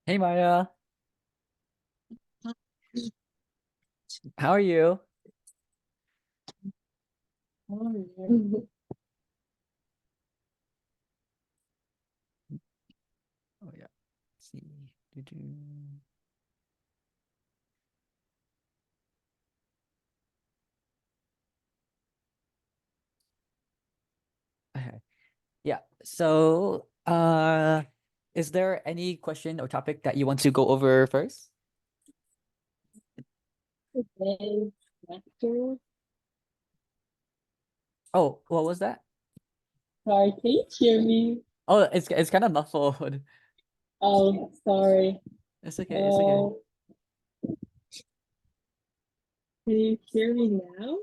Hey Maya, how are you? Oh, Oh yeah. Let's see. Doo-doo. Okay. Yeah. So, is there any question or topic that you want to go over first? today's lecture. Oh, what was that? Sorry, can you hear me? Oh, it's kind of muffled. Oh, sorry. It's okay. It's okay. Oh, can you hear me now?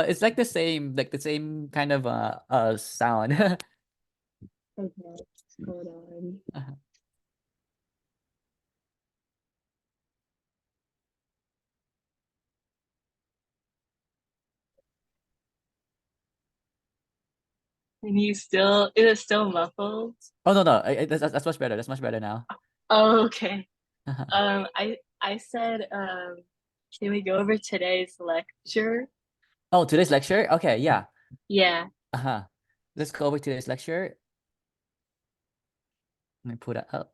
It's like the same kind of sound. Okay, hold on. Uh-huh. Is it still muffled? Oh no no, that's much better. That's much better now. Oh, okay. Uh-huh. I said, can we go over today's lecture? Oh, today's lecture? Okay, yeah. Yeah. Uh-huh. Let's go over today's lecture. Let me pull that up.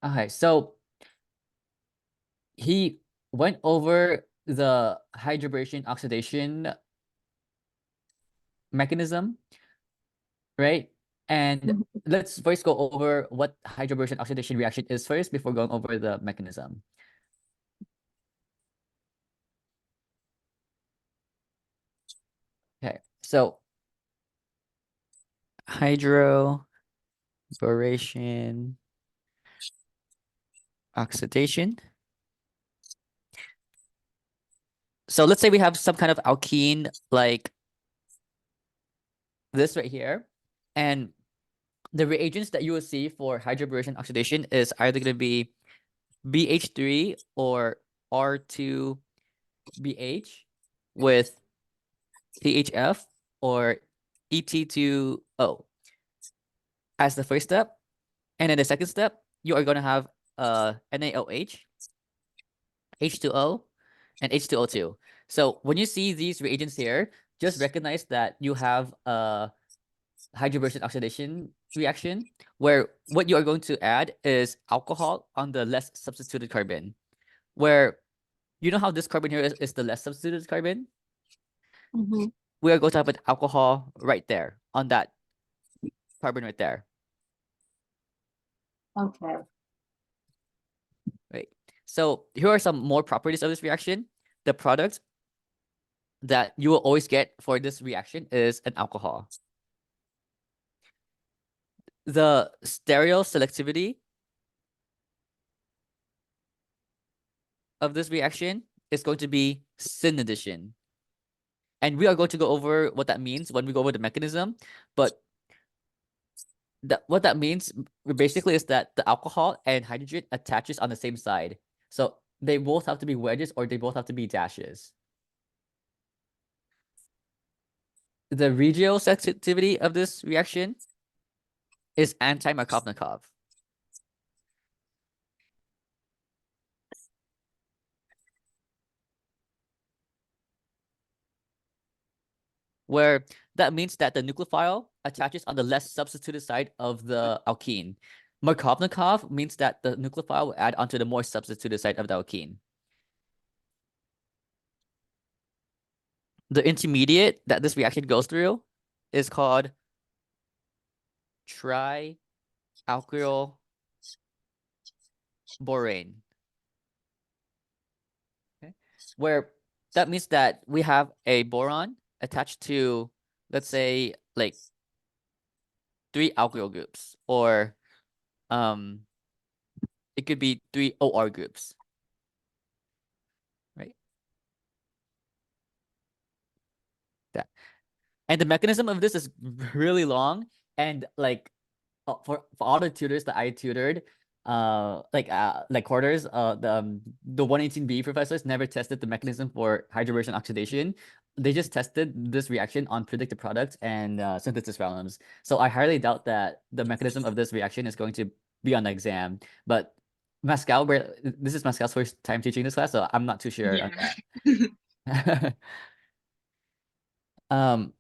Okay, so he went over the hydroboration oxidation mechanism, right? And let's first go over what hydroboration oxidation reaction is first before going over the mechanism. Okay, so hydroboration oxidation. So let's say we have some kind of alkene like this right here, and the reagents that you will see for hydroboration oxidation is either going to be BH3 or R2BH with THF or ET2O as the first step. And then the second step, you are going to have NaOH, H2O, and H2O2. So when you see these reagents here, just recognize that you have a hydroboration oxidation reaction where what you are going to add is alcohol on the less substituted carbon. Where you know how this carbon here is the less substituted carbon? Mm-hmm. We are going to have an alcohol right there on that carbon right there. Okay. Right. So here are some more properties of this reaction. The product that you will always get for this reaction is an alcohol. The stereoselectivity of this reaction is going to be syn addition. And we are going to go over what that means when we go over the mechanism. But what that means basically is that the alcohol and hydrogen attaches on the same side. So they both have to be wedges or they both have to be dashes. The regioselectivity of this reaction is anti-Markovnikov, where that means that the nucleophile attaches on the less substituted side of the alkene. Markovnikov means that the nucleophile will add onto the more substituted side of the alkene. The intermediate that this reaction goes through is called trialkyl borane. Okay. Where that means that we have a boron attached to, let's say, like three alkyl groups, or um, it could be three OR groups, right? That. And the mechanism of this is really long. And like for all the tutors that I tutored, like quarters, the 118B professors never tested the mechanism for hydroboration oxidation. They just tested this reaction on predicted products and synthesis realms. So I highly doubt that the mechanism of this reaction is going to be on the exam. But Pascal, this is Pascal's first time teaching this class, so I'm not too sure on Yeah. that. Um,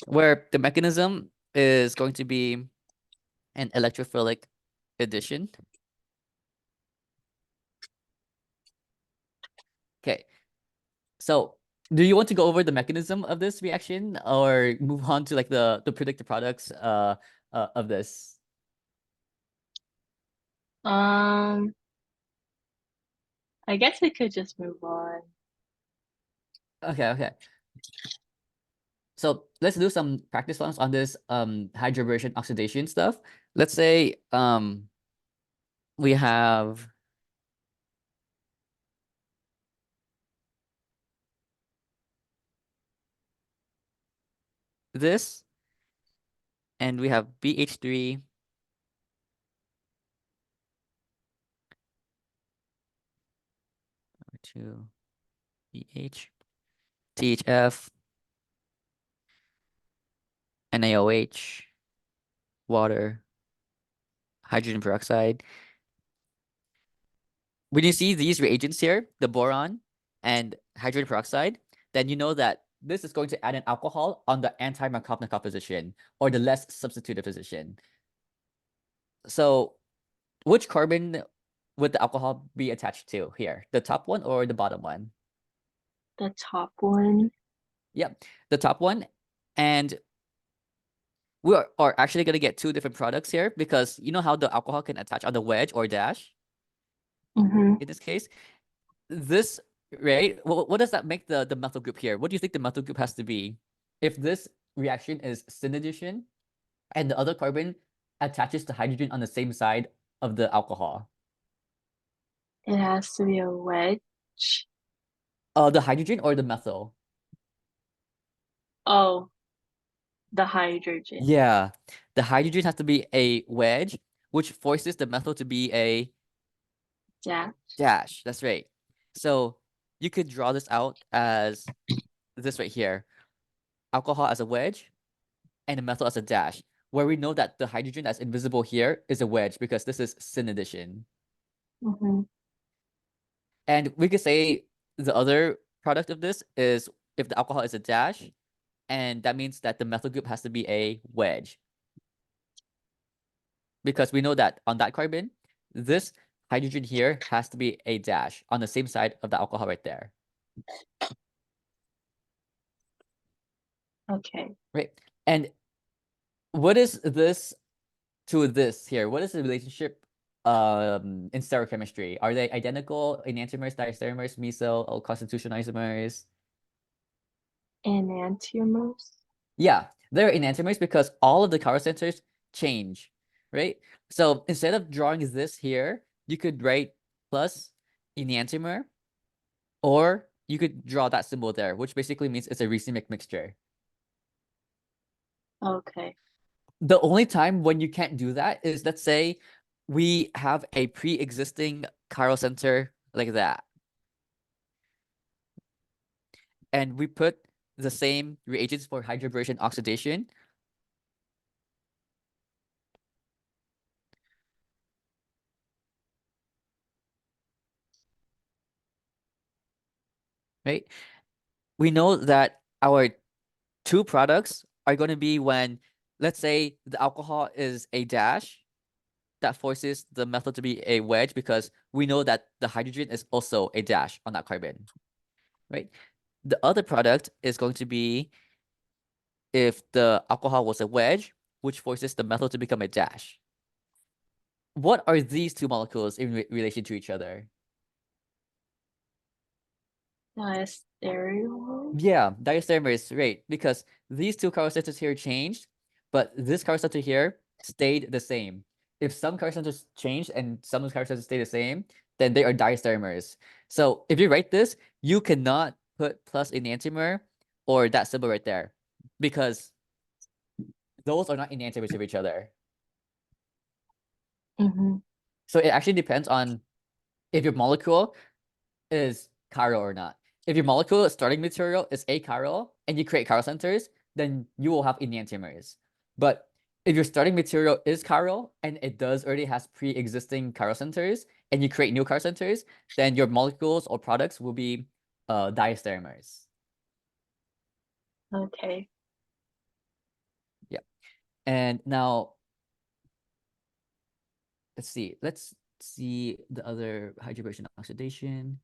where the mechanism is going to be an electrophilic addition. Okay, so do you want to go over the mechanism of this reaction or move on to like the predicted products of this? Um, I guess we could just move on. Okay. So let's do some practice ones on this hydroboration oxidation stuff. Let's say we have this and we have BH3 to BH, THF, NaOH, water, hydrogen peroxide. When you see these reagents here, the boron and hydrogen peroxide, then you know that this is going to add an alcohol on the anti-Markovnikov position or the less substitutive position. So which carbon would the alcohol be attached to here? The top one or the bottom one? The top one. Yep, the top one. And we are actually going to get two different products here because you know how the alcohol can attach on the wedge or dash Mm-hmm. in this case? This, right? What does that make the methyl group here? What do you think the methyl group has to be? If this reaction is syn addition and the other carbon attaches to hydrogen on the same side of the alcohol. It has to be a wedge. The hydrogen or the methyl? Oh, the hydrogen. Yeah, the hydrogen has to be a wedge, which forces the methyl to be a Yeah. dash. That's right. So you could draw this out as this right here. Alcohol as a wedge and the methyl as a dash, where we know that the hydrogen that's invisible here is a wedge because this is syn addition. Mm-hmm. And we could say the other product of this is if the alcohol is a dash, and that means that the methyl group has to be a wedge. Because we know that on that carbon, this hydrogen here has to be a dash on the same side of the alcohol right there. Okay. Right. And what is this to this here? What is the relationship in stereochemistry? Are they identical enantiomers, diastereomers, meso, or constitutional isomers? Enantiomers. Yeah, they're enantiomers because all of the chiral centers change, right? So instead of drawing this here, you could write plus enantiomer, or you could draw that symbol there, which basically means it's a racemic mixture. Okay. The only time when you can't do that is, let's say we have a pre-existing chiral center like that, and we put the same reagents for hydroboration oxidation, right? We know that our two products are going to be when, let's say, the alcohol is a dash that forces the methyl to be a wedge because we know that the hydrogen is also a dash on that carbon, right? The other product is going to be if the alcohol was a wedge, which forces the methyl to become a dash. What are these two molecules in relation to each other? Diastereomers. Yeah, diastereomers, right? Because these two chiral centers here changed, but this chiral center here stayed the same. If some chiral centers changed and some chiral centers stay the same, then they are diastereomers. So if you write this, you cannot put plus enantiomer or that symbol right there because those are not enantiomers of each other. Mm-hmm. So it actually depends on if your molecule is chiral or not. If your molecule starting material is achiral and you create chiral centers, then you will have enantiomers. But if your starting material is chiral and it does already has pre-existing chiral centers and you create new chiral centers, then your molecules or products will be diastereomers. Okay. Yeah. And now let's see the other hydroboration oxidation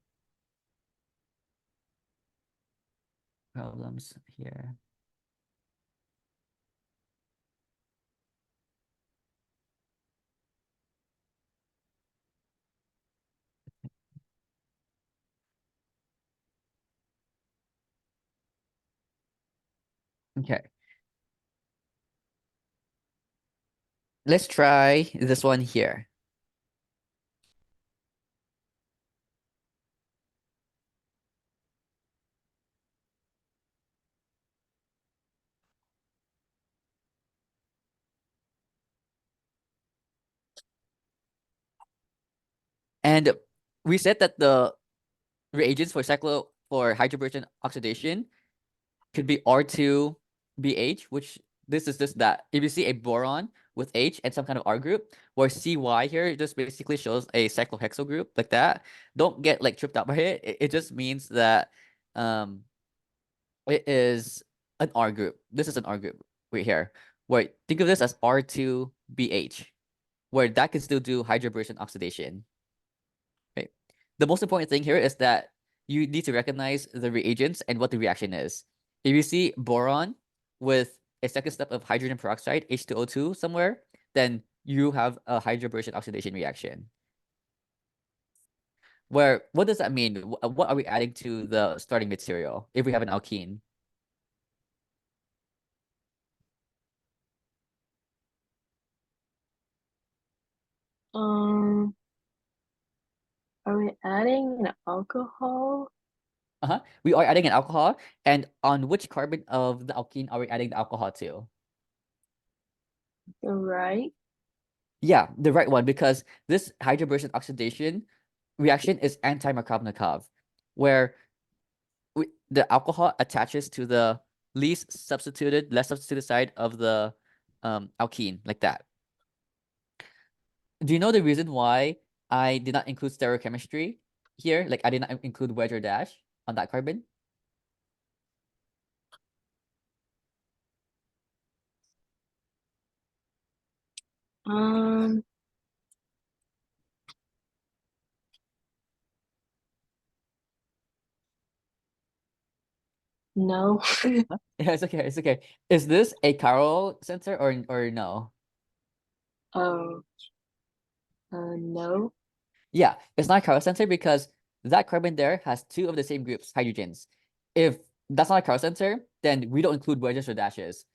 problems here. Okay. Let's try this one here. And we said that the reagents for hydrogen oxidation could be R2BH, which this is just that. If you see a boron with H and some kind of R group, where CY here just basically shows a cyclohexyl group like that. Don't get like tripped up by it. It just means that um it is an R group. This is an R group right here. Where think of this as R2BH, where that can still do hydroboration oxidation. Right. The most important thing here is that you need to recognize the reagents and what the reaction is. If you see boron with a second step of hydrogen peroxide, H2O2 somewhere, then you have a hydroboration oxidation reaction. Where, what does that mean? What are we adding to the starting material if we have an alkene? Um, are we adding an alcohol? Uh-huh. We are adding an alcohol, and on which carbon of the alkene are we adding the alcohol to? Right? Yeah, the right one, because this hydroboration oxidation reaction is anti-Markovnikov, where the alcohol attaches to the less substituted side of the alkene, like that. Do you know the reason why I did not include stereochemistry here? Like I did not include wedge or dash on that carbon? Um, no. Huh? Yeah, it's okay. It's okay. Is this a chiral center or no? Um, no. Yeah, it's not a chiral center because that carbon there has two of the same groups, hydrogens. If that's not a chiral center, then we don't include wedges or dashes.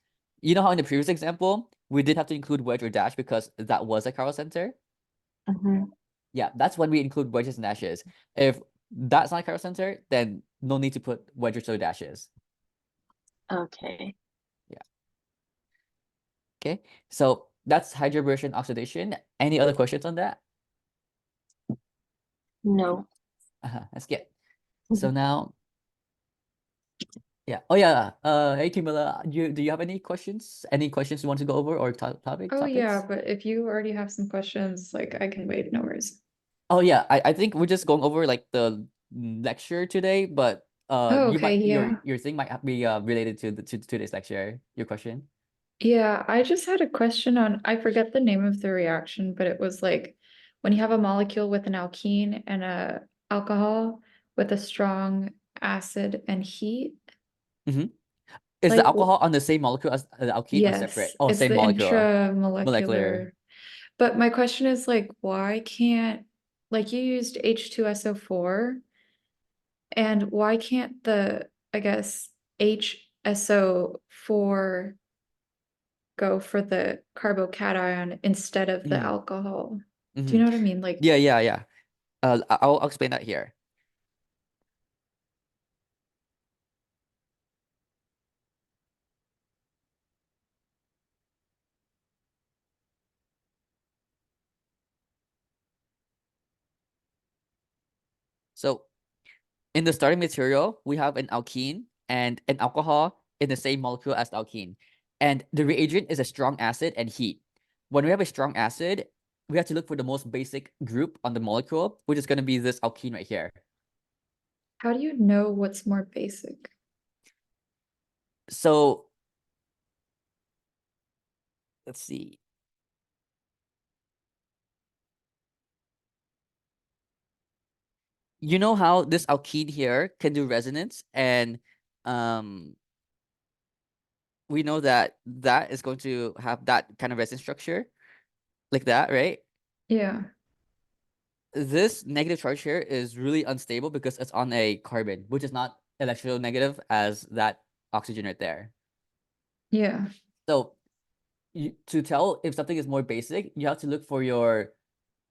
You know how in the previous example, we did have to include wedge or dash because that was a chiral center? Mm-hmm. Yeah, that's when we include wedges and dashes. If that's not a chiral center, then no need to put wedges or dashes. Okay. Yeah. Okay. So that's hydroboration oxidation. Any other questions on that? No. That's good. So now, yeah. Oh yeah. Hey Kimila, do you have any questions? Any questions you want to go over or Oh yeah, topics? but if you already have some questions, like I can wait, no worries. Oh yeah, I think we're just going over like the lecture today, but Oh, you okay, might yeah. your thing might be related to to today's lecture. Your question. Yeah, I just had a question on, I forget the name of the reaction, but it was like when you have a molecule with an alkene and a alcohol with a strong acid and heat, Mm-hmm. Is the like alcohol on the same molecule as the alkene or separate? yes, Oh, it's same the molecule. Molecular. intramolecular. But my question is like, why can't, like you used H2SO4, and why can't the, I guess, HSO4 go for the carbocation instead of the Mm-hmm. alcohol? Do you Mm-hmm. know what I mean? Like, Yeah, yeah, yeah. I'll explain that here. So in the starting material, we have an alkene and an alcohol in the same molecule as the alkene. And the reagent is a strong acid and heat. When we have a strong acid, we have to look for the most basic group on the molecule, which is going to be this alkene right here. How do you know what's more basic? So let's see. You know how this alkene here can do resonance, and um we know that that is going to have that kind of resonance structure like that, right? Yeah. This negative charge here is really unstable because it's on a carbon, which is not electronegative as that oxygen right there. Yeah. So to tell if something is more basic, you have to look for your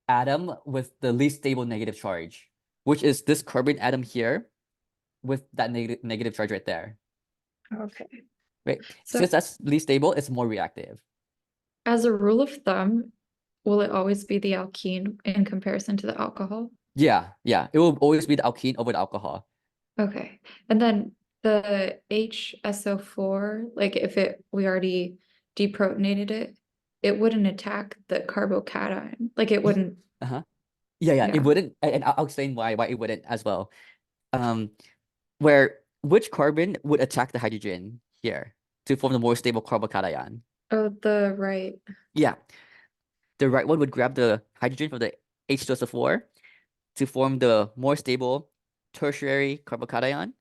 atom with the least stable negative charge, which is this carbon atom here with that negative charge right there. Okay. Right. So Since that's least stable, it's more reactive. as a rule of thumb, will it always be the alkene in comparison to the alcohol? Yeah, yeah. It will always be the alkene over the alcohol. Okay. And then the HSO4, like if we already deprotonated it, it wouldn't attack the carbocation. Like it wouldn't. Uh-huh. Yeah, it Yeah. wouldn't, and I'll explain why it wouldn't as well. Where which carbon would attack the hydrogen here to form the more stable carbocation? Oh, the right. Yeah, the right one would grab the hydrogen from the H2SO4 to form the more stable tertiary carbocation.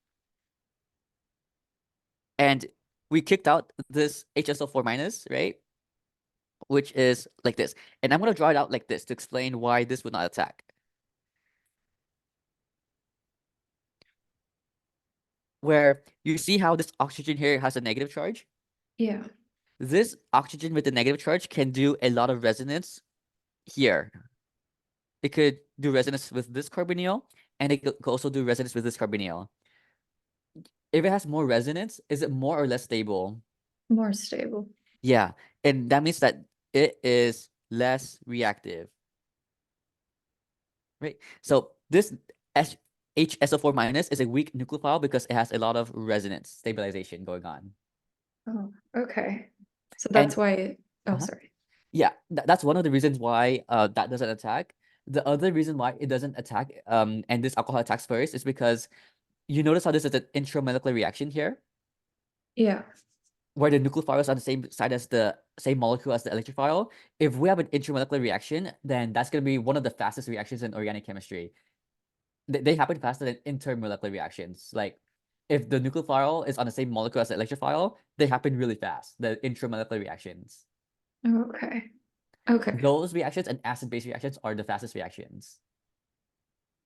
And we kicked out this HSO4 minus, right? Which is like this. And I'm going to draw it out like this to explain why this would not attack. Where you see how this oxygen here has a negative charge? Yeah. This oxygen with the negative charge can do a lot of resonance here. It could do resonance with this carbonyl, and it could also do resonance with this carbonyl. If it has more resonance, is it more or less stable? More stable. Yeah, and that means that it is less reactive, right? So this HSO4 minus is a weak nucleophile because it has a lot of resonance stabilization going on. Oh, okay. So And that's why. Oh, uh-huh. sorry. Yeah, that's one of the reasons why that doesn't attack. The other reason why it doesn't attack and this alcohol attacks first is because you notice how this is an intramolecular reaction here, Yeah. where the nucleophile is on the same side as the same molecule as the electrophile. If we have an intramolecular reaction, then that's going to be one of the fastest reactions in organic chemistry. They happen faster than intermolecular reactions. Like if the nucleophile is on the same molecule as the electrophile, they happen really fast, the intramolecular reactions. Okay. Okay. Those reactions and acid-base reactions are the fastest reactions.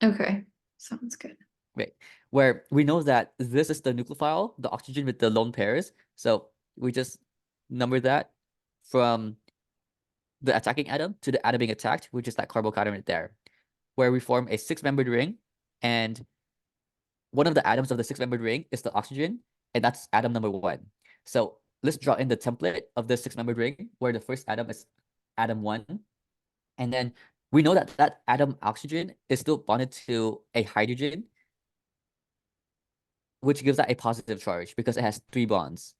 Okay. Sounds good. Right. Where we know that this is the nucleophile, the oxygen with the lone pairs. So we just number that from the attacking atom to the atom being attacked, which is that carbocation right there, where we form a six-membered ring. And one of the atoms of the six-membered ring is the oxygen, and that's atom number 1. So let's draw in the template of the six-membered ring, where the first atom is atom 1. And then we know that that atom oxygen is still bonded to a hydrogen, which gives that a positive charge because it has 3 bonds.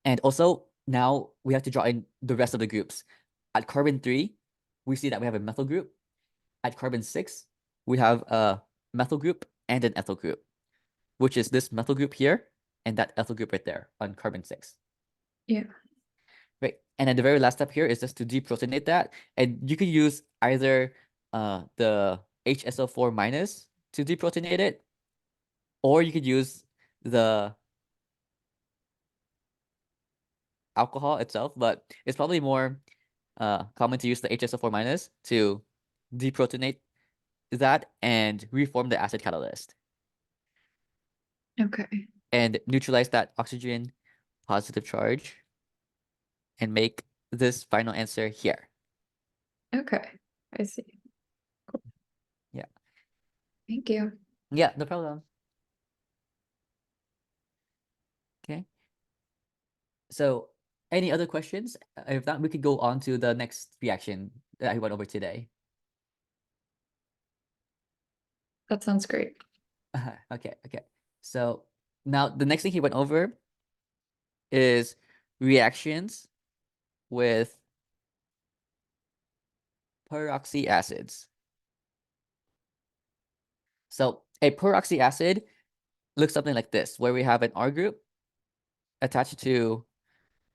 And also now we have to draw in the rest of the groups. At carbon 3, we see that we have a methyl group. At carbon 6, we have a methyl group and an ethyl group, which is this methyl group here and that ethyl group right there on carbon 6. Yeah. Right. And then the very last step here is just to deprotonate that. And you can use either the HSO4 minus to deprotonate it, or you could use the alcohol itself, but it's probably more common to use the HSO4 minus to deprotonate that and reform the acid catalyst Okay. and neutralize that oxygen positive charge and make this final answer here. Okay. I see. Cool. Yeah. Thank you. Yeah, no problem. Okay. So any other questions? If not, we could go on to the next reaction that I went over today. That sounds great. Okay. So now the next thing he went over is reactions with peroxyacids. So a peroxyacid looks something like this, where we have an R group attached to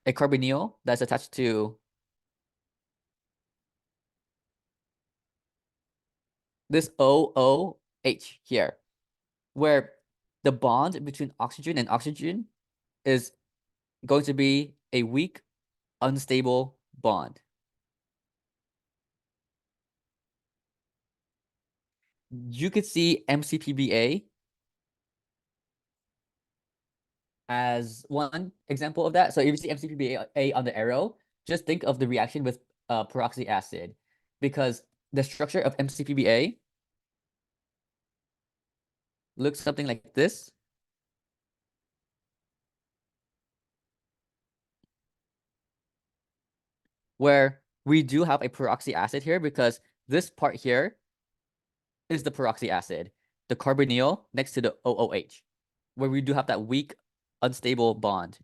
a carbonyl that's attached to this OOH here, where the bond between oxygen and oxygen is going to be a weak, unstable bond. You could see MCPBA as one example of that. So if you see MCPBA on the arrow, just think of the reaction with peroxyacid, because the structure of MCPBA looks something like this. Where we do have a peroxyacid here, because this part here is the peroxyacid, the carbonyl next to the OOH, where we do have that weak, unstable bond.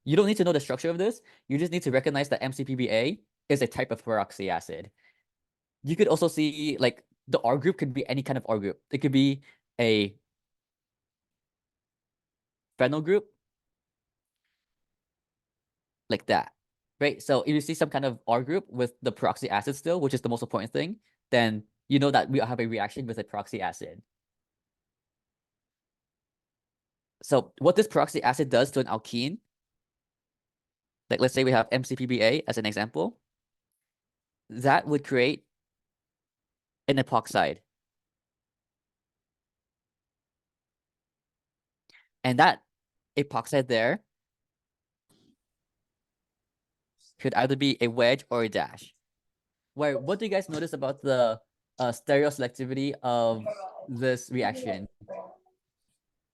You don't need to know the structure of this. You just need to recognize that MCPBA is a type of peroxyacid. You could also see like the R group could be any kind of R group. It could be a phenyl group like that, right? So if you see some kind of R group with the peroxyacid still, which is the most important thing, then you know that we have a reaction with a peroxyacid. So what this peroxyacid does to an alkene, like let's say we have MCPBA as an example, that would create an epoxide. And that epoxide there could either be a wedge or a dash. Where what do you guys notice about the stereoselectivity of this reaction?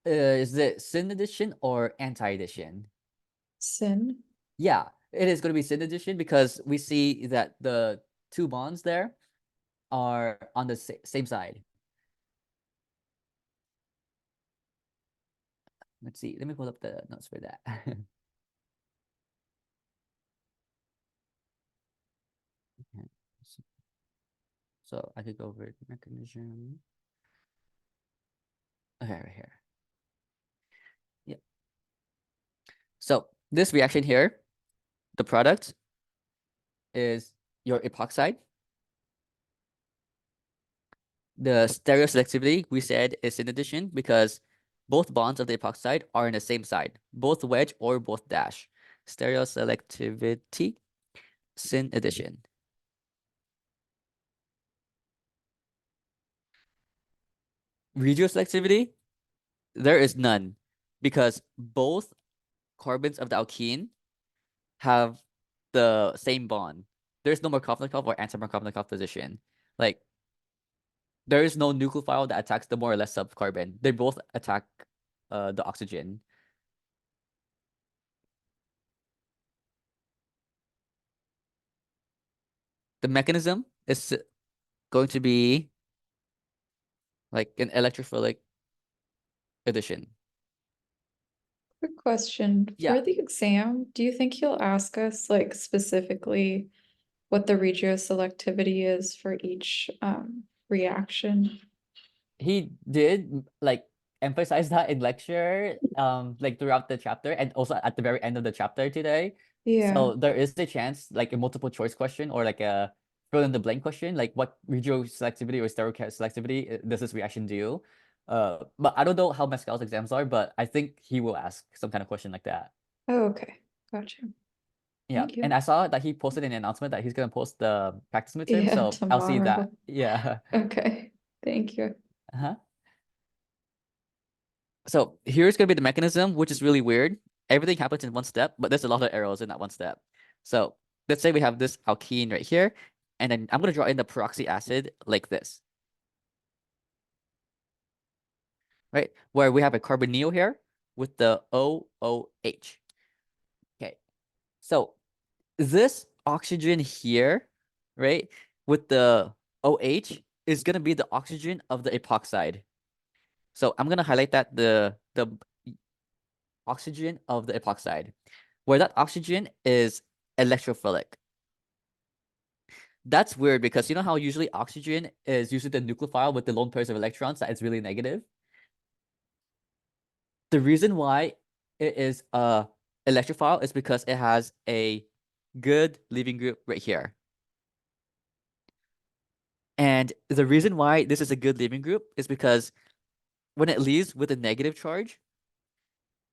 Is it syn addition or anti-addition? Sin. Yeah, it is going to be syn addition, because we see that the two bonds there are on the same side. Let's see. Let me pull up the notes for that. So I could go over the mechanism. Okay, right here. Yep. So this reaction here, the product is your epoxide. The stereoselectivity we said is in addition, because both bonds of the epoxide are on the same side, both wedge or both dash. Stereoselectivity, syn addition. Regioselectivity, there is none, because both carbons of the alkene have the same bond. There's no Markovnikov or anti-Markovnikov position. Like, there is no nucleophile that attacks the more or less subcarbon. They both attack the oxygen. The mechanism is going to be like an electrophilic addition. Quick question. Yeah. For the exam, do you think he'll ask us like specifically what the regioselectivity is for each reaction? He did like emphasize that in lecture, like throughout the chapter, and also at the very end of the chapter today. Yeah. So there is the chance, like a multiple choice question or like a fill in the blank question, like what regioselectivity or stereoselectivity does this reaction do? But I don't know how Mescal's exams are, but I think he will ask some kind of question like that. Oh, okay. Gotcha. Yeah, Thank you. and I saw that he posted an announcement that he's gonna post the practice midterm, Yeah, so I'll see that. tomorrow. Yeah. Okay. Thank you. Uh-huh. So here's gonna be the mechanism, which is really weird. Everything happens in one step, but there's a lot of arrows in that one step. So let's say we have this alkene right here, and then I'm gonna draw in the peroxyacid like this. Right? Where we have a carbonyl here with the OOH. Okay. So this oxygen here, right, with the OH is gonna be the oxygen of the epoxide. So I'm gonna highlight that the oxygen of the epoxide, where that oxygen is electrophilic. That's weird because you know how usually oxygen is usually the nucleophile with the lone pairs of electrons that is really negative. The reason why it is a electrophile is because it has a good leaving group right here. And the reason why this is a good leaving group is because when it leaves with a negative charge,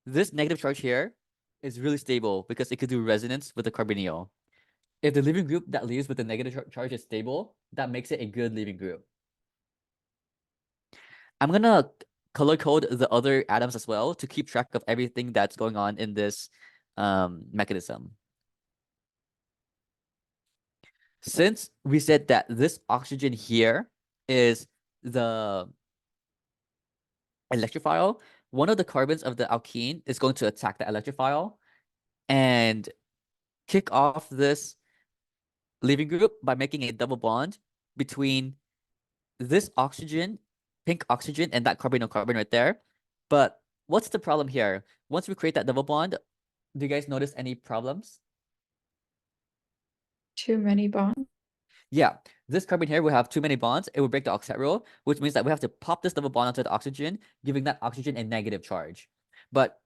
this negative charge here is really stable because it could do resonance with the carbonyl. If the leaving group that leaves with the negative charge is stable, that makes it a good leaving group. I'm gonna color code the other atoms as well to keep track of everything that's going on in this mechanism. Since we said that this oxygen here is the electrophile, one of the carbons of the alkene is going to attack the electrophile and kick off this leaving group by making a double bond between this oxygen, pink oxygen, and that carbonyl carbon right there. But what's the problem here? Once we create that double bond, do you guys notice any problems? Too many bonds. Yeah, this carbon here will have too many bonds. It will break the oxide rule, which means that we have to pop this double bond onto the oxygen, giving that oxygen a negative charge. But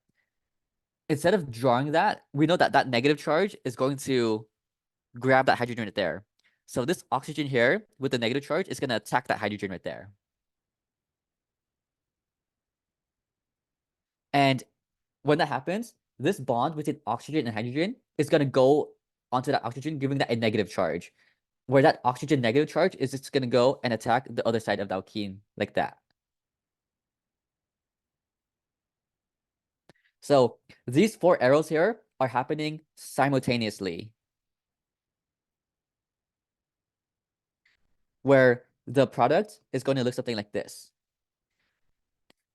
instead of drawing that, we know that that negative charge is going to grab that hydrogen right there. So this oxygen here with the negative charge is going to attack that hydrogen right there. And when that happens, this bond between oxygen and hydrogen is going to go onto that oxygen, giving that a negative charge. Where that oxygen negative charge is just going to go and attack the other side of the alkene like that. So these four arrows here are happening simultaneously, where the product is going to look something like this.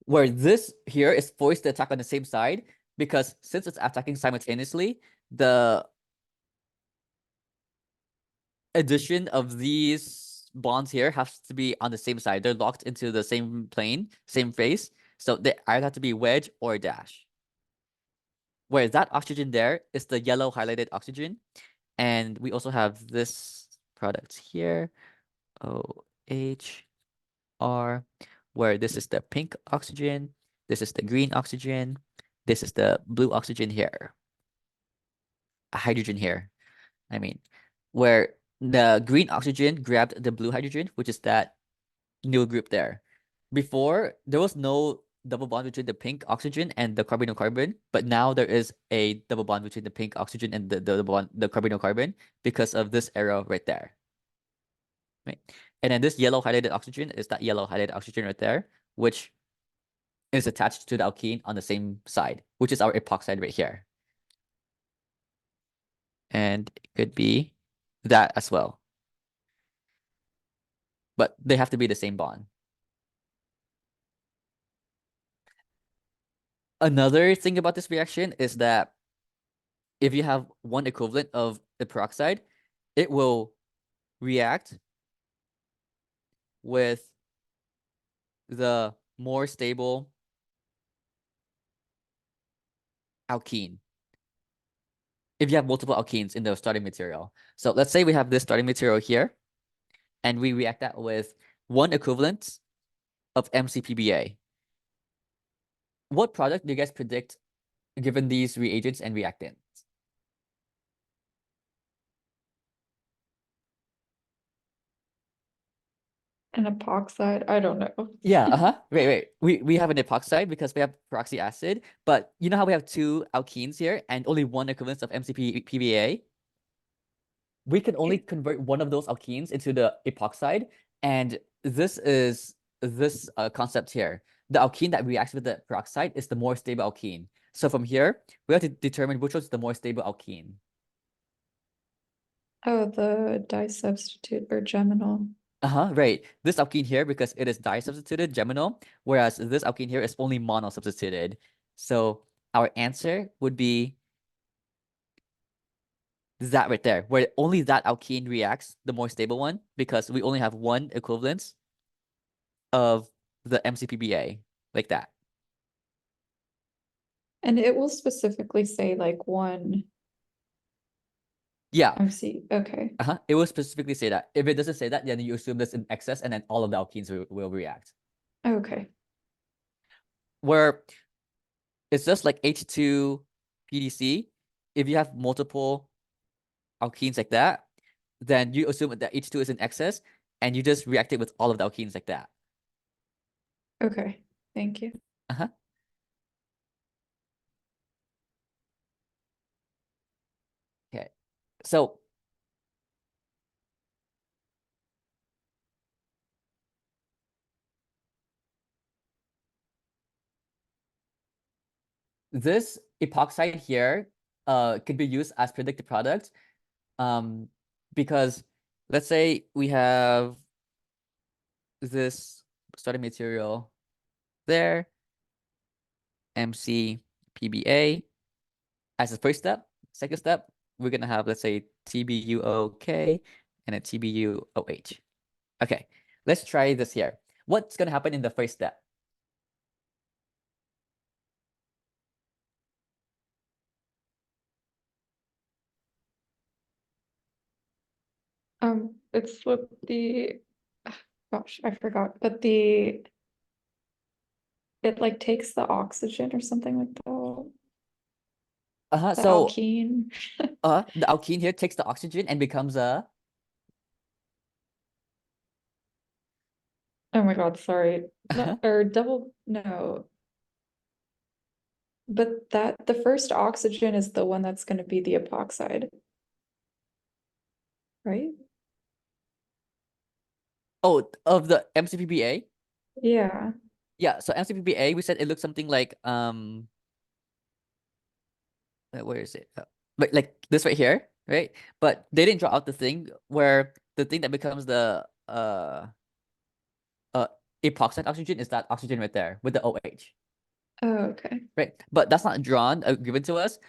Where this here is forced to attack on the same side, because since it's attacking simultaneously, the addition of these bonds here has to be on the same side. They're locked into the same plane, same face. So they either have to be wedge or dash. Where that oxygen there is the yellow highlighted oxygen. And we also have this product here, OH, where this is the pink oxygen, this is the green oxygen, this is the blue oxygen here. A hydrogen here, I mean, where the green oxygen grabbed the blue hydrogen, which is that new group there. Before, there was no double bond between the pink oxygen and the carbonyl carbon, but now there is a double bond between the pink oxygen and the carbonyl carbon because of this arrow right there. Right? And then this yellow highlighted oxygen is that yellow highlighted oxygen right there, which is attached to the alkene on the same side, which is our epoxide right here. And it could be that as well. But they have to be the same bond. Another thing about this reaction is that if you have one equivalent of the peroxide, it will react with the more stable alkene. If you have multiple alkenes in the starting material. So let's say we have this starting material here, and we react that with one equivalent of MCPBA. What product do you guys predict given these reagents and reactants? An epoxide. I don't know. Yeah, Wait. We have an epoxide because we have peroxyacid, but you know how we have two alkenes here and only one equivalence of MCPBA? We can only convert one of those alkenes into the epoxide, and this is this concept here. The alkene that reacts with the peroxide is the more stable alkene. So from here, we have to determine which one's the more stable alkene. Oh, the disubstitute or geminal. Right. This alkene here, because it is disubstituted, geminal, whereas this alkene here is only monosubstituted. So our answer would be that right there, where only that alkene reacts, the more stable one, because we only have one equivalence of the MCPBA, like that. And it will specifically say like one Yeah, MC. Okay. it will specifically say that. If it doesn't say that, then you assume that's in excess, and then all of the alkenes will react. Okay. Where it's just like H2 PDC. If you have multiple alkenes like that, then you assume that H2 is in excess, and you just react it with all of the alkenes like that. Okay. Thank you. Okay. So this epoxide here could be used as predictive product, because let's say we have this starting material there, MCPBA as the first step. Second step, we're gonna have, let's say, TBUOK and a TBUOH. Okay, let's try this here. What's gonna happen in the first step? It's what the gosh, I forgot, but it like takes the oxygen or something like that. The So alkene. the alkene here takes the oxygen and becomes a Oh my God, sorry. Or double, no. But the first oxygen is the one that's going to be the epoxide, right? of the MCPBA. Yeah. Yeah, so MCPBA, we said it looks something like where is it? Like this right here, right? But they didn't draw out the thing where the thing that becomes the uh epoxide oxygen is that oxygen right there with the OH, Oh, okay. right? But that's not drawn given to us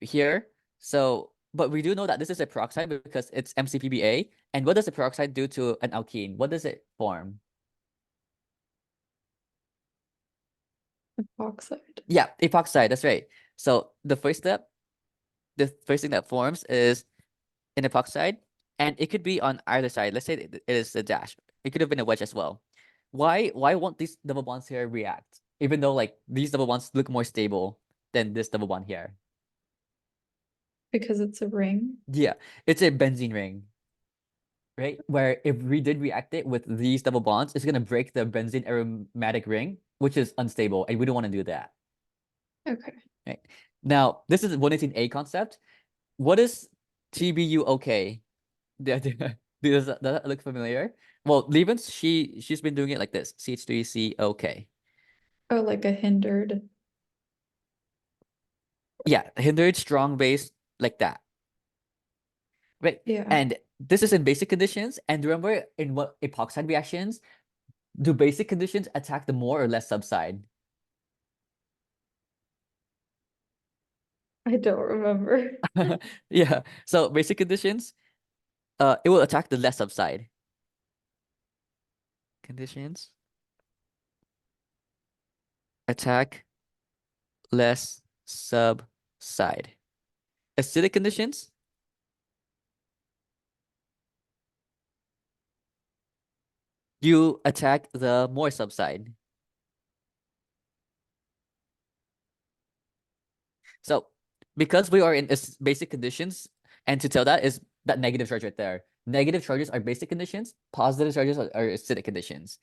here. So, but we do know that this is a peroxide because it's MCPBA. And what does a peroxide do to an alkene? What does it form? Epoxide. Yeah, epoxide, that's right. So the first thing that forms is an epoxide, and it could be on either side. Let's say it is a dash. It could have been a wedge as well. Why won't these double bonds here react? Even though like these double bonds look more stable than this double bond here. Because it's a ring. Yeah, it's a benzene ring, right? Where if we did react it with these double bonds, it's gonna break the benzene aromatic ring, which is unstable, and we don't want to do that. Okay. Right. Now, this is 118A concept. What is TBUOK? Does that look familiar? Well, Levens, she's been doing it like this. CH3COK. Oh, like a hindered. Yeah, hindered strong base like that. Right. Yeah. And this is in basic conditions. And remember in what epoxide reactions, do basic conditions attack the more or less subside? I don't remember. Yeah. So basic conditions, it will attack the less subside. Conditions attack less subside. Acidic conditions, you attack the more subside. So because we are in basic conditions, and to tell that is that negative charge right there. Negative charges are basic conditions, positive charges are acidic conditions.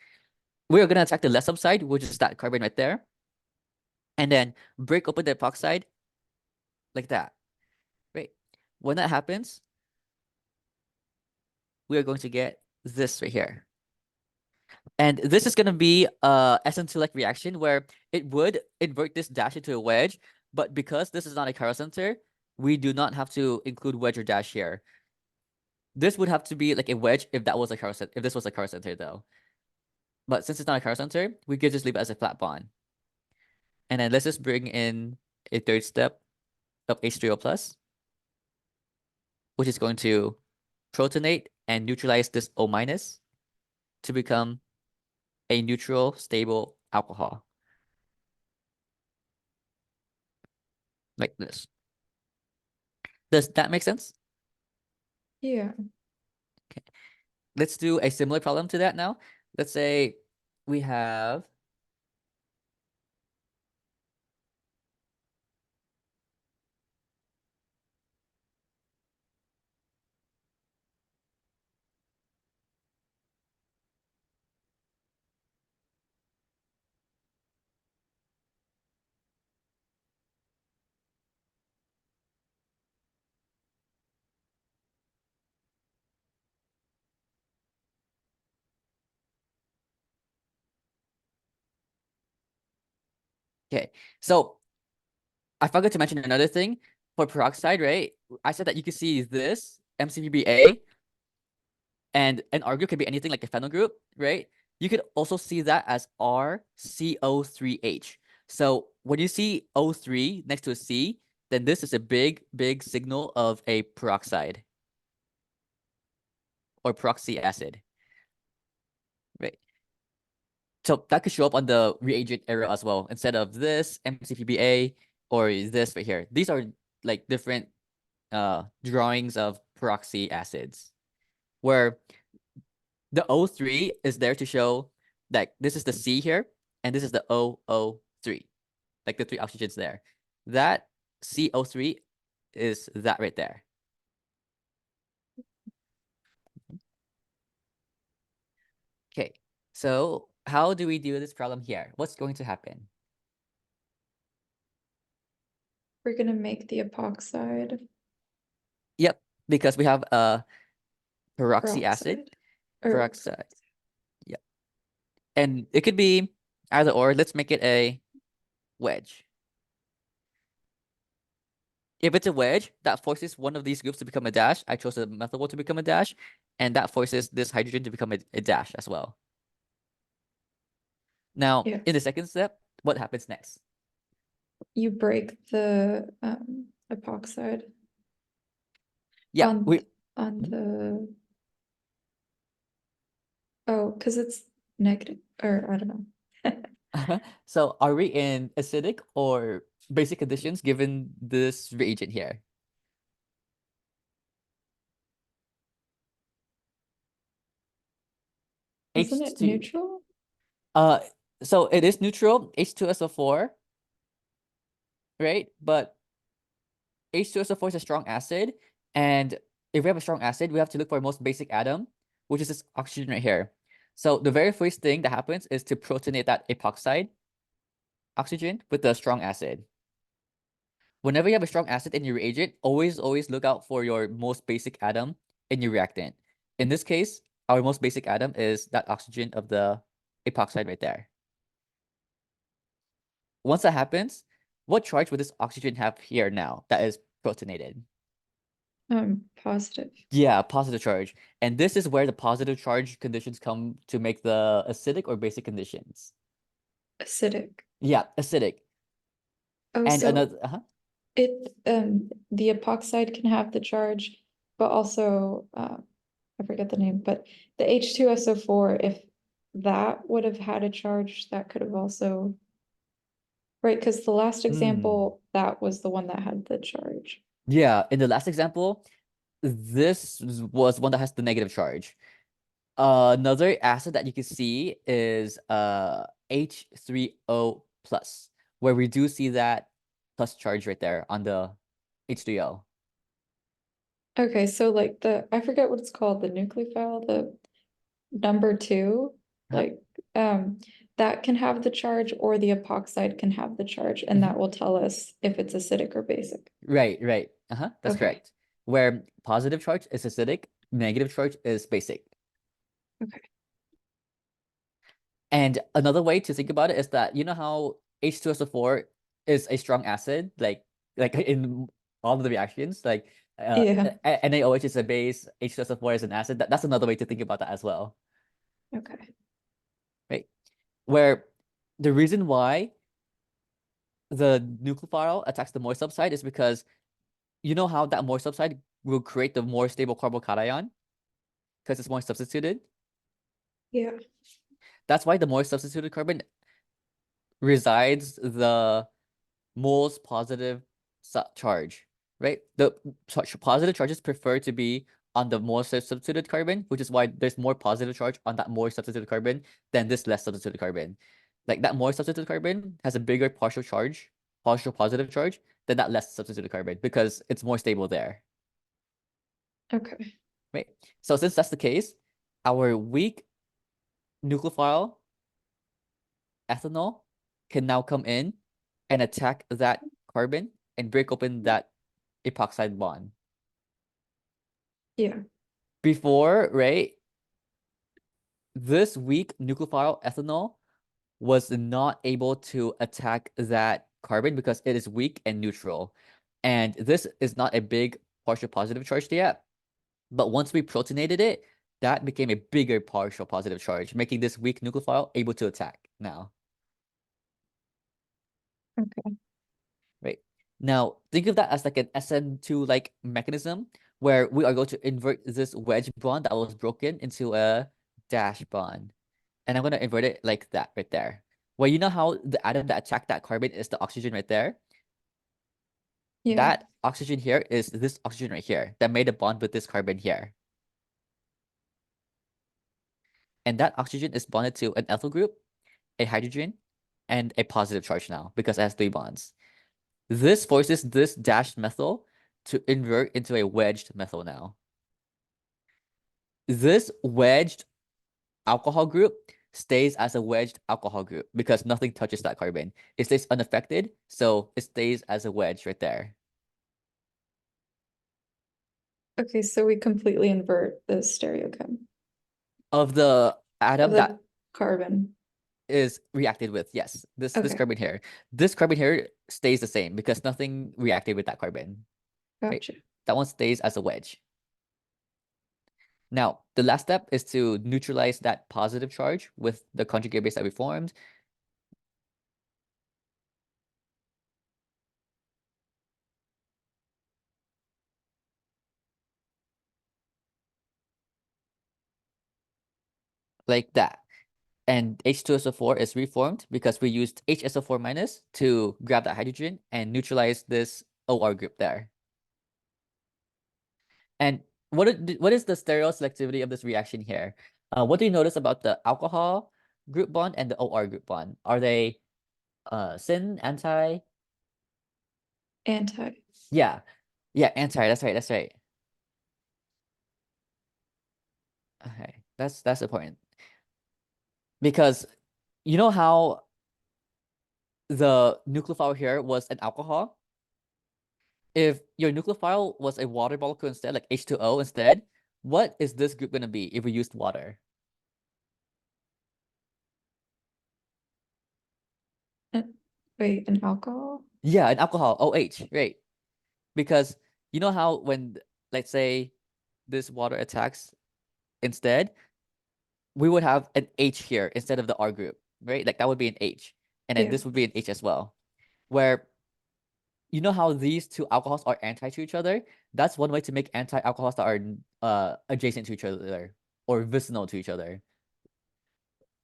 We are going to attack the less subside, which is that carbon right there, and then break open the epoxide like that. Right. When that happens, we are going to get this right here. And this is going to be a SN2-like reaction where it would invert this dash into a wedge, but because this is not a chiral center, we do not have to include wedge or dash here. This would have to be like a wedge if that was a chiral center, if this was a chiral center though. But since it's not a chiral center, we could just leave it as a flat bond. And then let's just bring in a third step of H3O plus, which is going to protonate and neutralize this O minus to become a neutral, stable alcohol. Like this. Does that make sense? Yeah. Let's do a similar problem to that now. Let's say we have okay. So I forgot to mention another thing for peroxide, right? I said that you can see this MCPBA and an R group can be anything like a phenyl group, right? You could also see that as RCO3H. So when you see O3 next to a C, then this is a big, big signal of a peroxide or peroxy acid, right? So that could show up on the reagent arrow as well, instead of this MCPBA or this right here. These are like different drawings of peroxy acids, where the O3 is there to show that this is the C here, and this is the OO3, like the three oxygens there. That CO3 is that right there. Okay, so how do we do this problem here? What's going to happen? We're gonna make the epoxide Yep, because we have a peroxy acid, peroxide. Or peroxide. Yep. And it could be either or. Let's make it a wedge. If it's a wedge, that forces one of these groups to become a dash. I chose the methyl to become a dash, and that forces this hydrogen to become a dash as well. Now, Yeah. in the second step, what happens next? You break the epoxide Yeah, on we on Mhm. the because it's negative, or I don't know. So are we in acidic or basic conditions given this reagent here? Isn't it H2. neutral? Uh, so it is neutral, H2SO4, right? But H2SO4 is a strong acid, and if we have a strong acid, we have to look for our most basic atom, which is this oxygen right here. So the very first thing that happens is to protonate that epoxide oxygen with the strong acid. Whenever you have a strong acid in your reagent, always look out for your most basic atom in your reactant. In this case, our most basic atom is that oxygen of the epoxide right there. Once that happens, what charge would this oxygen have here now that is protonated? Positive. Yeah, positive charge. And this is where the positive charge conditions come to make the acidic or basic conditions. Acidic. Yeah, acidic. Oh, And so another, it the epoxide can have the charge, but also I forget the name, but the H2SO4, if that would have had a charge, that could have also, right? Because the last example, that was the one that had the charge. yeah, in the last example, this was one that has the negative charge. Another acid that you can see is H3O plus, where we do see that plus charge right there on the H3O. Okay, so like I forget what it's called, the nucleophile, the number 2, Huh? like that can have the charge, or the epoxide can have the charge, and that will tell us if it's acidic or basic. Right, right. That's Okay. correct. Where positive charge is acidic, negative charge is basic. Okay. And another way to think about it is that you know how H2SO4 is a strong acid, like in all of the reactions, like Yeah. NaOH is a base, H2SO4 is an acid. That's another way to think about that as well, Okay. right? Where the reason why the nucleophile attacks the more subside is because you know how that more subside will create the more stable carbocation because it's more substituted. Yeah. That's why the more substituted carbon resides the most positive charge, right? The positive charges prefer to be on the more substituted carbon, which is why there's more positive charge on that more substituted carbon than this less substituted carbon. Like that more substituted carbon has a bigger partial positive charge than that less substituted carbon because it's more stable there, Okay. right? So since that's the case, our weak nucleophile ethanol can now come in and attack that carbon and break open that epoxide bond. Yeah. Before, right, this weak nucleophile ethanol was not able to attack that carbon because it is weak and neutral. And this is not a big partial positive charge yet. But once we protonated it, that became a bigger partial positive charge, making this weak nucleophile able to attack now. Okay. Right. Now, think of that as like an SN2 like mechanism where we are going to invert this wedge bond that was broken into a dash bond. And I'm going to invert it like that right there. Well, you know how the atom that attacked that carbon is the oxygen right there? Yeah. That oxygen here is this oxygen right here that made a bond with this carbon here. And that oxygen is bonded to an ethyl group, a hydrogen, and a positive charge now because it has 3 bonds. This forces this dashed methyl to invert into a wedged methyl now. This wedged alcohol group stays as a wedged alcohol group because nothing touches that carbon. It stays unaffected, so it stays as a wedge right there. Okay, so we completely invert the stereochem Of the of atom the that carbon. is reacted with, yes, this Okay. carbon here. This carbon here stays the same because nothing reacted with that carbon. Right? Gotcha. That one stays as a wedge. Now, the last step is to neutralize that positive charge with the conjugate base that we formed. Like that. And H2SO4 is reformed because we used HSO4 minus to grab that hydrogen and neutralize this OR group there. And what is the stereoselectivity of this reaction here? What do you notice about the alcohol group bond and the OR group bond? Are they syn, anti? Anti. Yeah. Yeah, anti. That's right. That's right. Okay. That's important. Because you know how the nucleophile here was an alcohol? If your nucleophile was a water molecule instead, like H2O instead, what is this group going to be if we used water? Wait, an alcohol? Yeah, an alcohol, OH, right? Because you know how when, let's say, this water attacks instead, we would have an H here instead of the R group, right? Like that would be an H. And then Yeah. this would be an H as well. Where you know how these two alcohols are anti to each other? That's one way to make anti-alcohols that are adjacent to each other or vicinal to each other.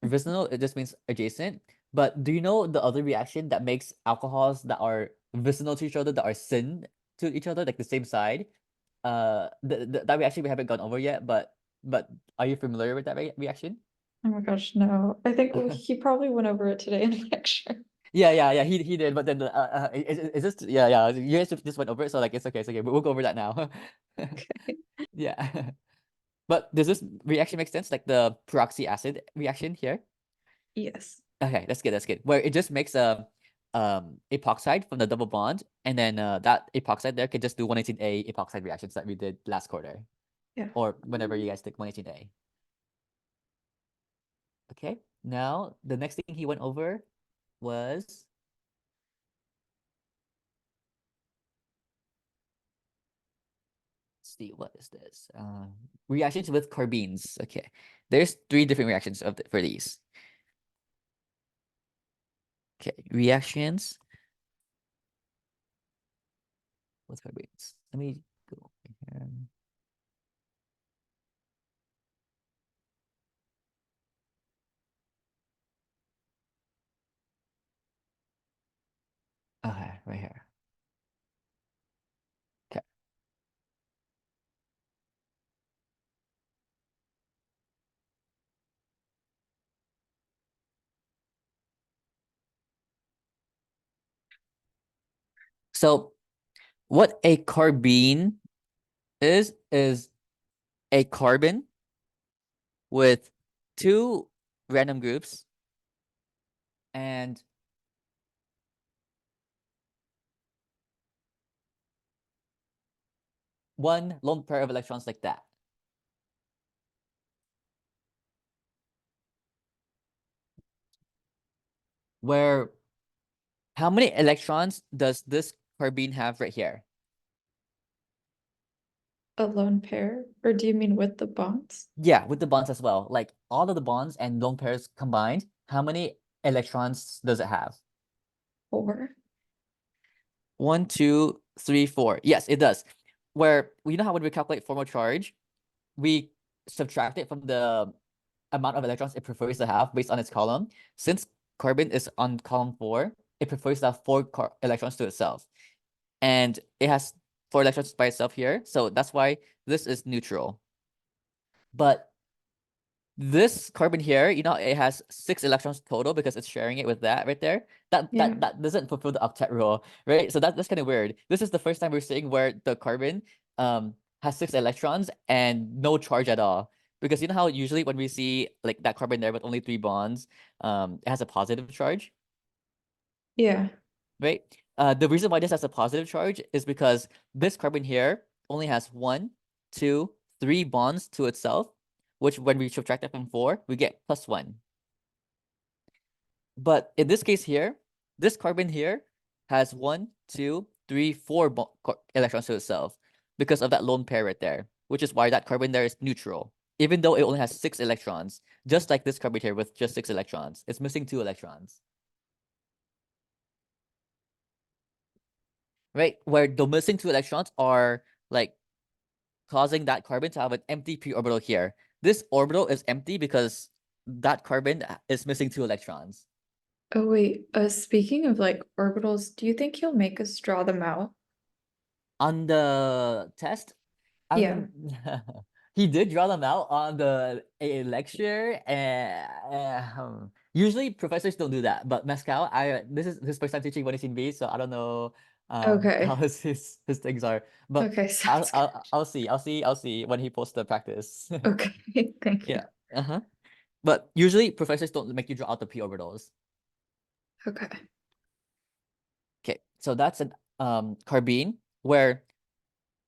Vicinal, it just means adjacent. But do you know the other reaction that makes alcohols that are vicinal to each other, that are syn to each other, like the same side? That reaction we haven't gone over yet, but are you familiar with that reaction? Oh my gosh, no. I think he probably went over it today in lecture. Yeah, he did, but then is this yeah, you guys just went over it, so like it's okay, we'll go over that now. Okay. Yeah. But does this reaction make sense? Like the peroxyacid reaction here? Yes. Okay, that's good. Where it just makes a epoxide from the double bond, and then that epoxide there can just do 118A epoxide reactions that we did last quarter, Yeah. or whenever you guys take 118A. Okay, now the next thing he went over was see, what is this? Reactions with carbenes. Okay, there's 3 different reactions for these. Okay, reactions with carbenes. Let me go here. right here. Okay. So what a carbene is a carbon with two random groups and one lone pair of electrons like that. Where how many electrons does this carbene have right here? A lone pair? Or do you mean with the bonds? Yeah, with the bonds as well. Like all of the bonds and lone pairs combined, how many electrons does it have? 4. 1, 2, 3, 4. Yes, it does. Where you know how when we calculate formal charge, we subtract it from the amount of electrons it prefers to have based on its column. Since carbon is on column 4, it prefers to have 4 electrons to itself. And it has 4 electrons by itself here. So that's why this is neutral. But this carbon here, you know, it has 6 electrons total because it's sharing it with that right there. That Yeah. that doesn't fulfill the octet rule, right? So that's kind of weird. This is the first time we're seeing where the carbon has 6 electrons and no charge at all. Because you know how usually when we see like that carbon there with only 3 bonds, it has a positive charge, Yeah. right? The reason why this has a positive charge is because this carbon here only has 1, 2, 3 bonds to itself, which when we subtract that from 4, we get +1. But in this case here, this carbon here has 1, 2, 3, 4 electrons to itself because of that lone pair right there, which is why that carbon there is neutral, even though it only has 6 electrons, just like this carbon here with just 6 electrons. It's missing 2 electrons. Right? Where the missing 2 electrons are like causing that carbon to have an empty p orbital here. This orbital is empty because that carbon is missing 2 electrons. Oh wait, speaking of like orbitals, do you think he'll make us draw them out? On the test, Yeah. he did draw them out on the a lecture, and usually professors don't do that. But Mescal, this is his first time teaching 118B, so I don't know how Okay. his things are. But Okay, sounds good. I'll see when he posts the practice. Okay, thank you. Yeah. Uh-huh. But usually professors don't make you draw out the p orbitals. Okay. Okay, so that's an carbene where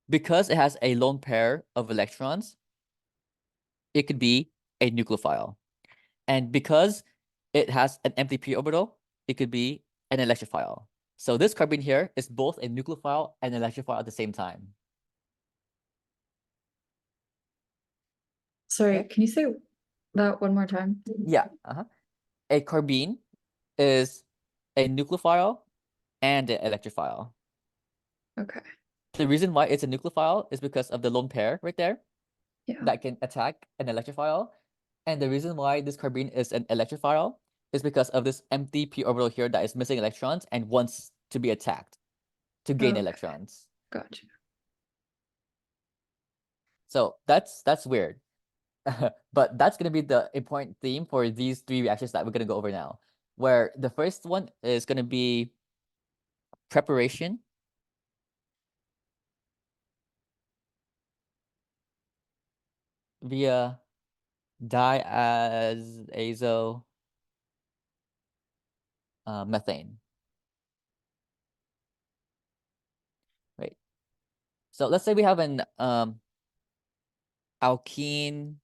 because it has a lone pair of electrons, it could be a nucleophile. And because it has an empty p orbital, it could be an electrophile. So this carbene here is both a nucleophile and an electrophile at the same time. Sorry, Okay? can you say that one more time? Yeah. A carbene is a nucleophile and an electrophile. Okay. The reason why it's a nucleophile is because of the lone pair right there Yeah. that can attack an electrophile. And the reason why this carbene is an electrophile is because of this empty p orbital here that is missing electrons and wants to be attacked to gain Okay. electrons. Gotcha. So that's weird. But that's going to be the important theme for these 3 reactions that we're going to go over now. Where the first one is going to be preparation. Via diazo methane. Right. So let's say we have an alkene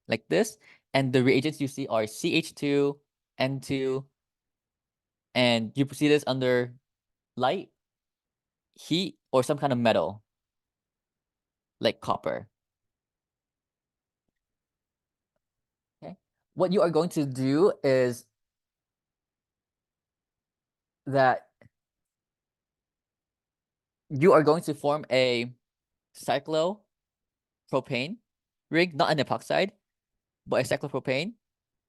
like this, and the reagents you see are CH2, N2, and you see this under light, heat, or some kind of metal, like copper. Okay. What you are going to do is that you are going to form a cyclopropane ring, not an epoxide, but a cyclopropane,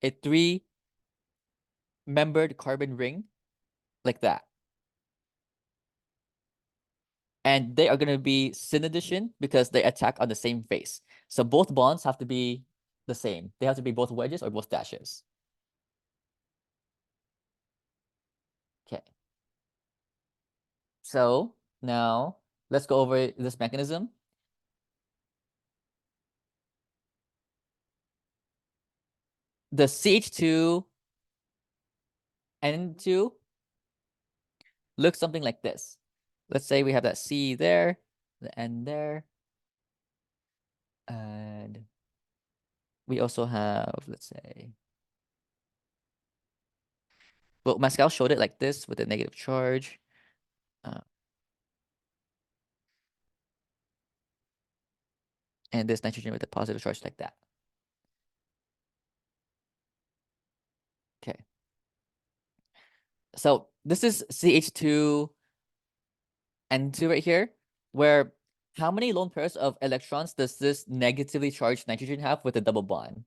a 3-membered carbon ring like that. And they are going to be syn addition because they attack on the same face. So both bonds have to be the same. They have to be both wedges or both dashes. Okay. So now let's go over this mechanism. The CH2 N2 looks something like this. Let's say we have that C there, the N there. And we also have, let's say, well, Pascal showed it like this with a negative charge. And this nitrogen with a positive charge like that. Okay. So this is CH2 N2 right here, where how many lone pairs of electrons does this negatively charged nitrogen have with a double bond?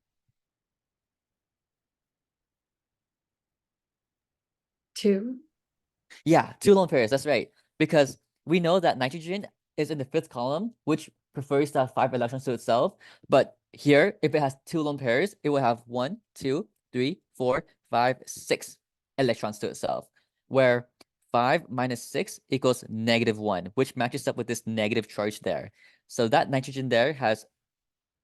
2. Yeah, 2 lone pairs, that's right. Because we know that nitrogen is in the 5th column, which prefers to have 5 electrons to itself. But here, if it has 2 lone pairs, it will have 1, 2, 3, 4, 5, 6 electrons to itself. Where 5 minus 6 equals -1, which matches up with this negative charge there. So that nitrogen there has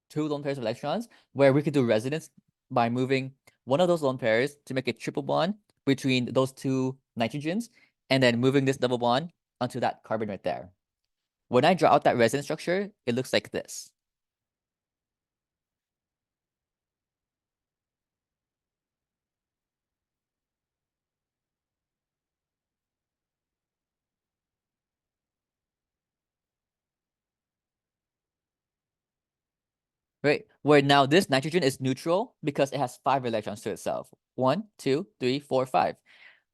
2 lone pairs of electrons, where we could do resonance by moving one of those lone pairs to make a triple bond between those 2 nitrogens, and then moving this double bond onto that carbon right there. When I draw out that resonance structure, it looks like this. Right? Where now this nitrogen is neutral because it has 5 electrons to itself. 1, 2, 3, 4, 5.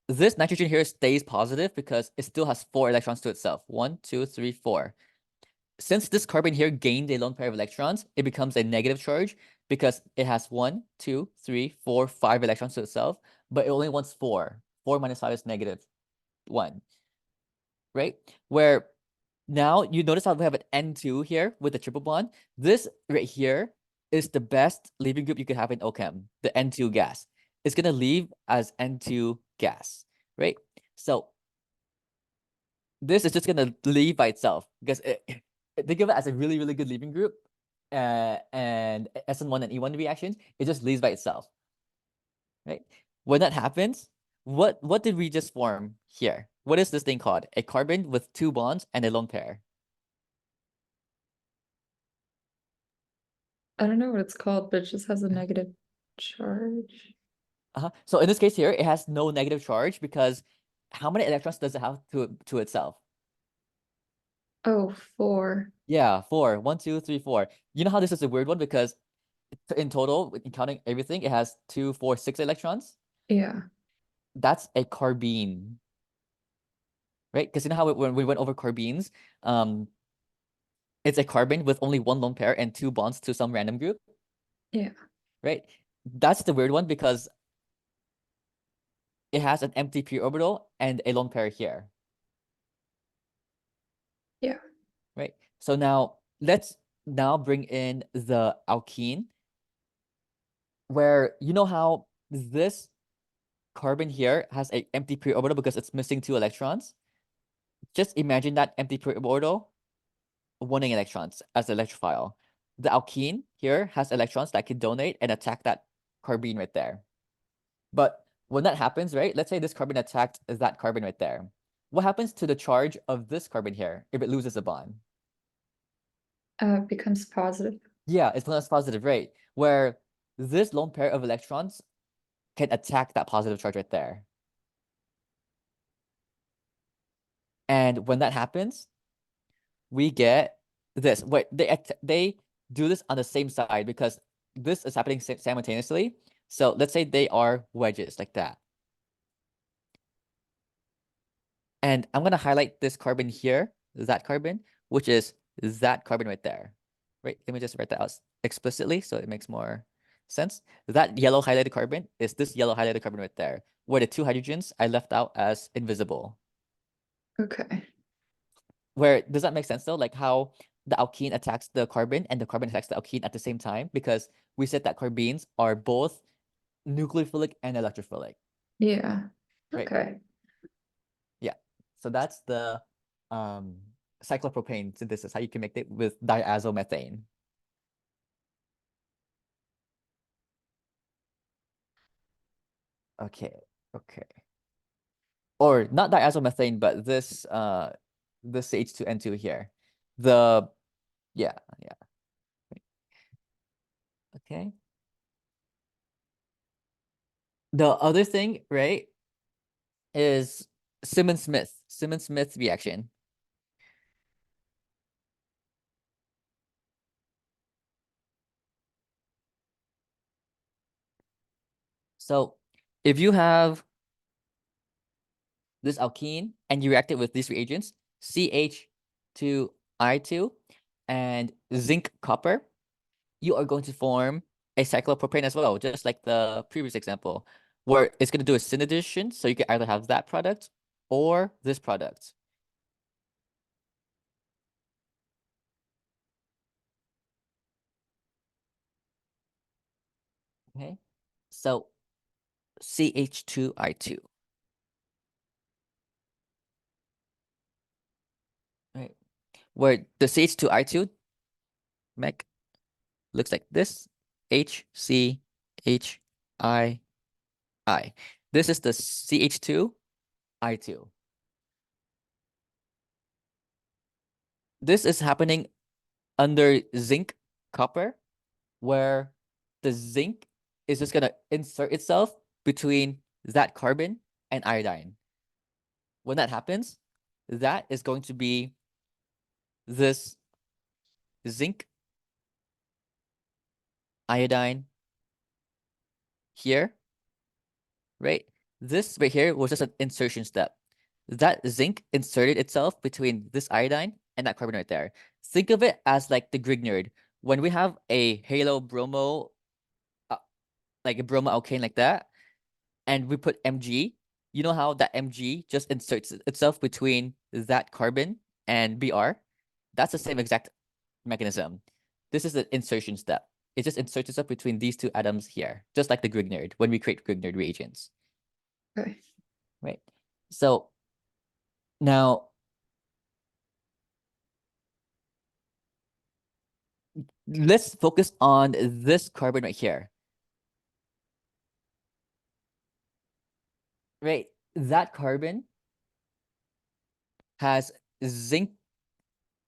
This nitrogen here stays positive because it still has 4 electrons to itself. 1, 2, 3, 4. Since this carbon here gained a lone pair of electrons, it becomes a negative charge because it has 1, 2, 3, 4, 5 electrons to itself, but it only wants 4. 4 minus 5 is -1. Right? Where now you notice how we have an N2 here with the triple bond. This right here is the best leaving group you could have in OChem, the N2 gas. It's going to leave as N2 gas, right? So this is just going to leave by itself because think of it as a really, really good leaving group. And SN1 and E1 reactions, it just leaves by itself, right? When that happens, what did we just form here? What is this thing called? A carbon with 2 bonds and a lone pair. I don't know what it's called, but it just has a negative charge. So in this case here, it has no negative charge because how many electrons does it have to itself? Oh, 4. Yeah, 4. 1, 2, 3, 4. You know how this is a weird one because in total, in counting everything, it has 2, 4, 6 electrons. Yeah. That's a carbene, right? Because you know how when we went over carbenes, it's a carbon with only 1 lone pair and 2 bonds to some random group. Yeah. Right? That's the weird one because it has an empty p orbital and a lone pair here. Yeah. Right? So now let's now bring in the alkene, where you know how this carbon here has an empty p orbital because it's missing 2 electrons. Just imagine that empty p orbital wanting electrons as an electrophile. The alkene here has electrons that can donate and attack that carbene right there. But when that happens, right, let's say this carbon attacked that carbon right there. What happens to the charge of this carbon here if it loses a bond? It becomes positive. Yeah, it's less positive, right? Where this lone pair of electrons can attack that positive charge right there. And when that happens, we get this. Wait, they do this on the same side because this is happening simultaneously. So let's say they are wedges like that. And I'm going to highlight this carbon here, that carbon, which is that carbon right there. Right? Let me just write that out explicitly so it makes more sense. That yellow highlighted carbon is this yellow highlighted carbon right there, where the 2 hydrogens I left out as invisible. Okay. Where does that make sense though? Like how the alkene attacks the carbon and the carbon attacks the alkene at the same time, because we said that carbenes are both nucleophilic and electrophilic. Yeah. Right. Okay. Yeah. So that's the cyclopropane synthesis, how you can make it with diazomethane. Okay. Okay. Or not diazomethane, but this CH2N2 here. The yeah. Okay. The other thing, right, is Simmons-Smith reaction. So if you have this alkene and you react it with these reagents, CH2I2 and zinc copper, you are going to form a cyclopropane as well, just like the previous example, where it's going to do a syn addition. So you can either have that product or this product. Okay. So CH2I2. Right. Where the CH2I2 mech looks like this. HCHI. This is the CH2I2. This is happening under zinc copper, where the zinc is just going to insert itself between that carbon and iodine. When that happens, that is going to be this zinc iodine here, right? This right here was just an insertion step. That zinc inserted itself between this iodine and that carbon right there. Think of it as like the Grignard. When we have a halo bromo, like a bromo alkane like that, and we put Mg, you know how that Mg just inserts itself between that carbon and Br? That's the same exact mechanism. This is the insertion step. It just inserts itself between these two atoms here, just like the Grignard when we create Grignard reagents. Okay. Right. So now let's focus on this carbon right here. Right. That carbon has zinc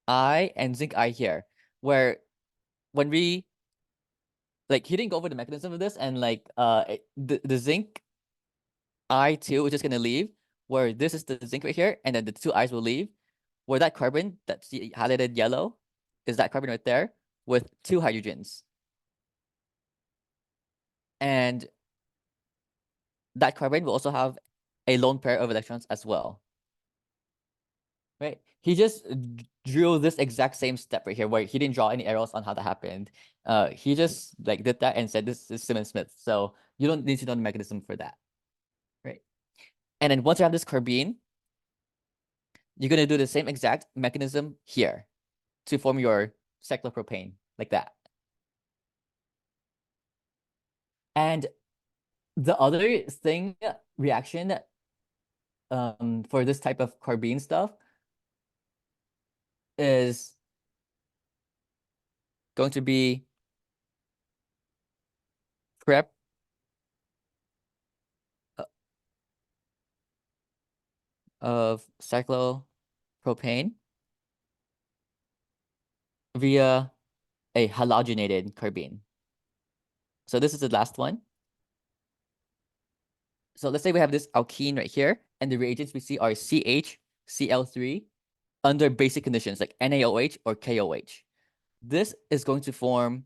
I and zinc I here, where when we like he didn't go over the mechanism of this, and like the zinc I2 is just gonna leave, where this is the zinc right here, and then the two I's will leave, where that carbon that's highlighted yellow is that carbon right there with two hydrogens. And that carbon will also have a lone pair of electrons as well. Right? He just drew this exact same step right here, where he didn't draw any arrows on how that happened. He just like did that and said this is Simmons-Smith. So you don't need to know the mechanism for that. Right? And then once you have this carbene, you're gonna do the same exact mechanism here to form your cyclopropane, like that. And the other thing, reaction for this type of carbene stuff is going to be prep of cyclopropane via a halogenated carbene. So this is the last one. So let's say we have this alkene right here, and the reagents we see are CH, Cl3 under basic conditions like NaOH or KOH. This is going to form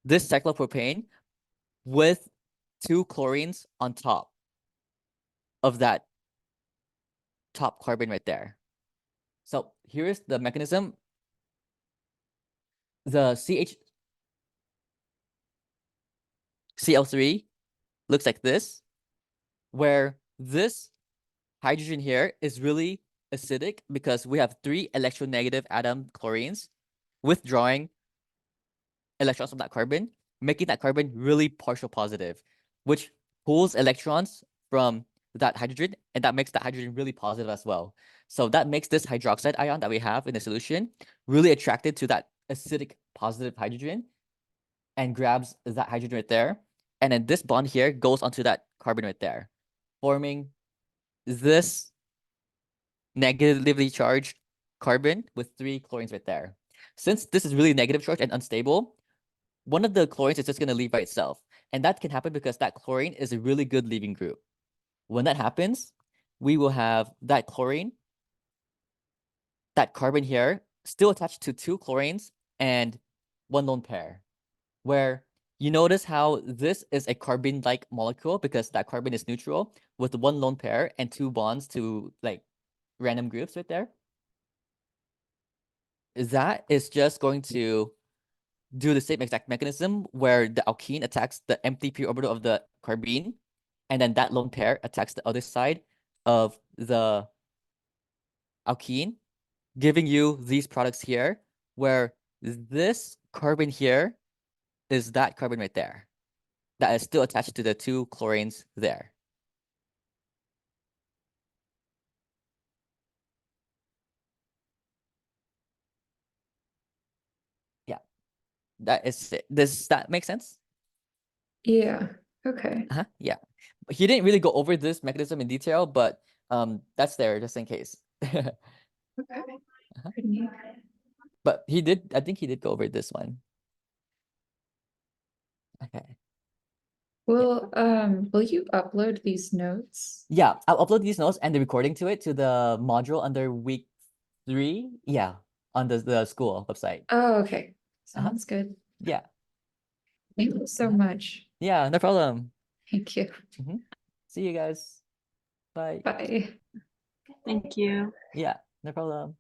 this cyclopropane with two chlorines on top of that top carbon right there. So here's the mechanism. The CHCl3 looks like this, where this hydrogen here is really acidic because we have 3 electronegative atom chlorines withdrawing electrons from that carbon, making that carbon really partial positive, which pulls electrons from that hydrogen, and that makes that hydrogen really positive as well. So that makes this hydroxide ion that we have in the solution really attracted to that acidic positive hydrogen and grabs that hydrogen right there. And then this bond here goes onto that carbon right there, forming this negatively charged carbon with 3 chlorines right there. Since this is really negative charge and unstable, one of the chlorines is just going to leave by itself. And that can happen because that chlorine is a really good leaving group. When that happens, we will have that chlorine, that carbon here, still attached to 2 chlorines and 1 lone pair. Where you notice how this is a carbene-like molecule because that carbon is neutral with 1 lone pair and 2 bonds to like random groups right there. That is just going to do the same exact mechanism where the alkene attacks the empty p orbital of the carbene, and then that lone pair attacks the other side of the alkene, giving you these products here, where this carbon here is that carbon right there that is still attached to the 2 chlorines there. Yeah, that is it. Does that make sense? Yeah. Okay. Yeah. He didn't really go over this mechanism in detail, but that's there just in case. Okay. Pretty neat. But he did, I think he did go over this one. Okay. Will you upload these notes? Yeah, I'll upload these notes and the recording to it to the module under week 3. Yeah, on the school website. Oh, okay. Sounds good. Yeah. Thank you so much. Yeah, no problem. Thank you. See you guys. Bye. Bye. Thank you. Yeah, no problem.